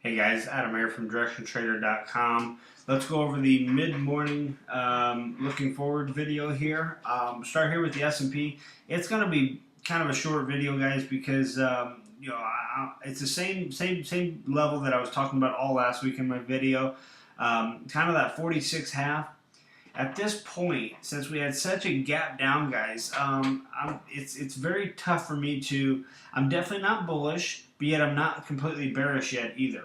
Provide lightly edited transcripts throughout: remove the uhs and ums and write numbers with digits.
Hey guys, Adam here from DirectionTrader.com. Let's go over the mid-morning looking forward video here. Start here with the S&P. It's going to be kind of a short video, guys, because it's the same level that I was talking about all last week in my video. Kind of that 46.5. At this point, since we had such a gap down, guys, it's very tough for me to. I'm definitely not bullish, but yet I'm not completely bearish yet either.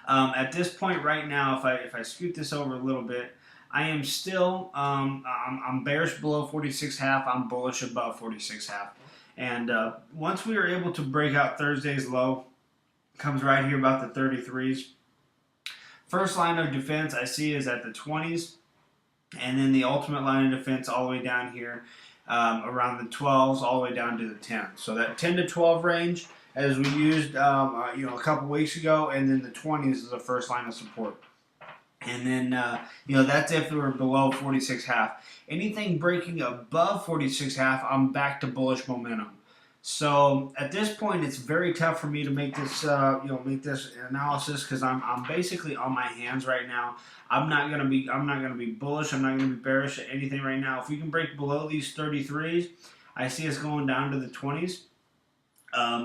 At this point right now, if I scoot this over a little bit, I am still I'm bearish below 46.5. I'm bullish above 46.5. And once we are able to break out Thursday's low, comes right here about the 33s. First line of defense I see is at the 20s. And then the ultimate line of defense all the way down here around the 12s all the way down to the 10s. So that 10 to 12 range as we used a couple weeks ago, and then the 20s is the first line of support. And then that's if we were below 46.5. Anything breaking above 46.5, I'm back to bullish momentum. So at this point, it's very tough for me to make this make this analysis because I'm basically on my hands right now. I'm not gonna be bullish. I'm not gonna be bearish at anything right now. If we can break below these 33s, I see us going down to the 20s.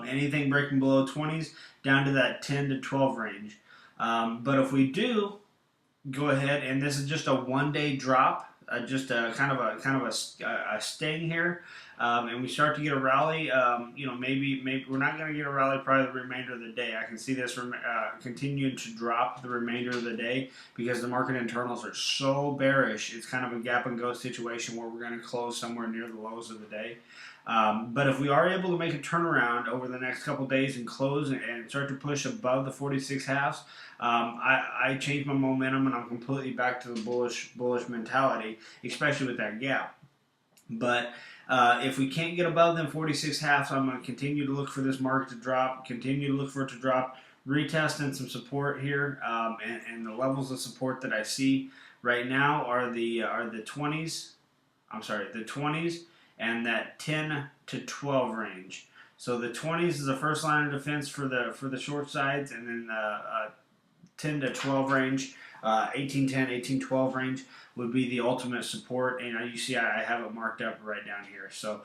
Anything breaking below 20s down to that 10 to 12 range. But if we do go ahead, and this is just a one-day drop, just a kind of a sting here, and we start to get a rally. Maybe we're not going to get a rally probably the remainder of the day. I can see this continuing to drop the remainder of the day because the market internals are so bearish. It's kind of a gap and go situation where we're going to close somewhere near the lows of the day. But if we are able to make a turnaround over the next couple days and close and start to push above the 46.5s, I change my momentum and I'm completely back to the bullish mentality, especially with that gap. But if we can't get above them 46.5s, I'm going to continue to look for this market to drop, continue to look for it to drop, retesting some support here, and the levels of support that I see right now are the 20s. I'm sorry, the 20s. And that 10 to 12 range. So the 20s is the first line of defense for the short sides, and then 10 to 12 range, 1810, 1812 range would be the ultimate support. And you see I have it marked up right down here. So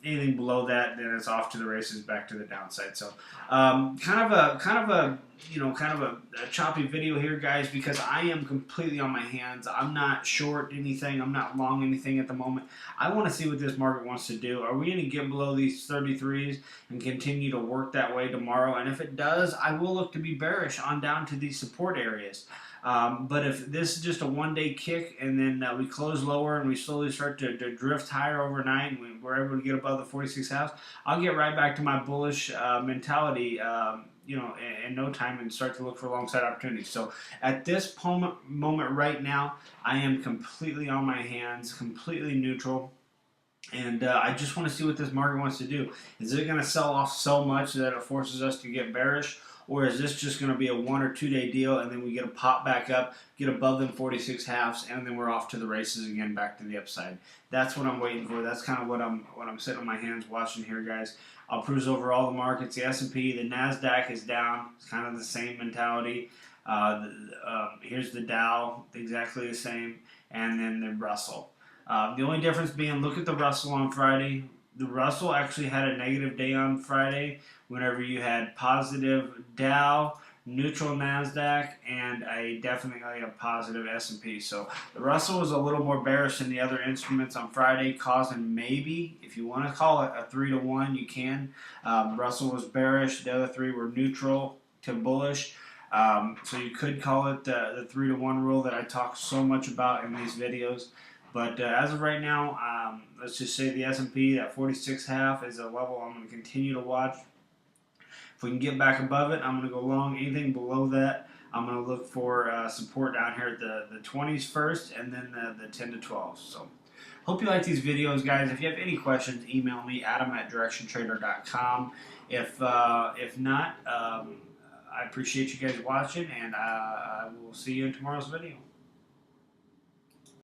anything below that, then it's off to the races, back to the downside. So kind of a choppy video here, guys, because I am completely on my hands. I'm not short anything. I'm not long anything at the moment. I want to see what this market wants to do. Are we going to get below these 33s and continue to work that way tomorrow? And if it does, I will look to be bearish on down to these support areas. But if this is just a one-day kick and then we close lower and we slowly start to drift higher overnight and we're able to get above the 46.5, I'll get right back to my bullish mentality in no time and start to look for alongside opportunities. So at this moment right now, I am completely on my hands, completely neutral. And I just want to see what this market wants to do. Is it going to sell off so much that it forces us to get bearish? Or is this just going to be a 1 or 2 day deal and then we get a pop back up, get above them 46.5s, and then we're off to the races again, back to the upside? That's what I'm waiting for. That's kind of what I'm sitting on my hands watching here, guys. I'll cruise over all the markets. The S&P, the NASDAQ is down. It's kind of the same mentality. Here's the Dow, exactly the same, and then the Russell. The only difference being, look at the Russell on Friday. The Russell actually had a negative day on Friday whenever you had positive Dow, neutral NASDAQ, and definitely a positive S&P. So the Russell was a little more bearish than the other instruments on Friday, causing maybe, if you want to call it a 3 to 1, you can. Russell was bearish. The other three were neutral to bullish. So you could call it the 3 to 1 rule that I talk so much about in these videos. But as of right now, let's just say the S&P, that 46.5 is a level I'm going to continue to watch. If we can get back above it, I'm going to go long. Anything below that, I'm going to look for support down here at the 20s first, and then the 10 to 12s. So hope you like these videos, guys. If you have any questions, email me, adam@directiontrader.com. If not, I appreciate you guys watching, and I will see you in tomorrow's video.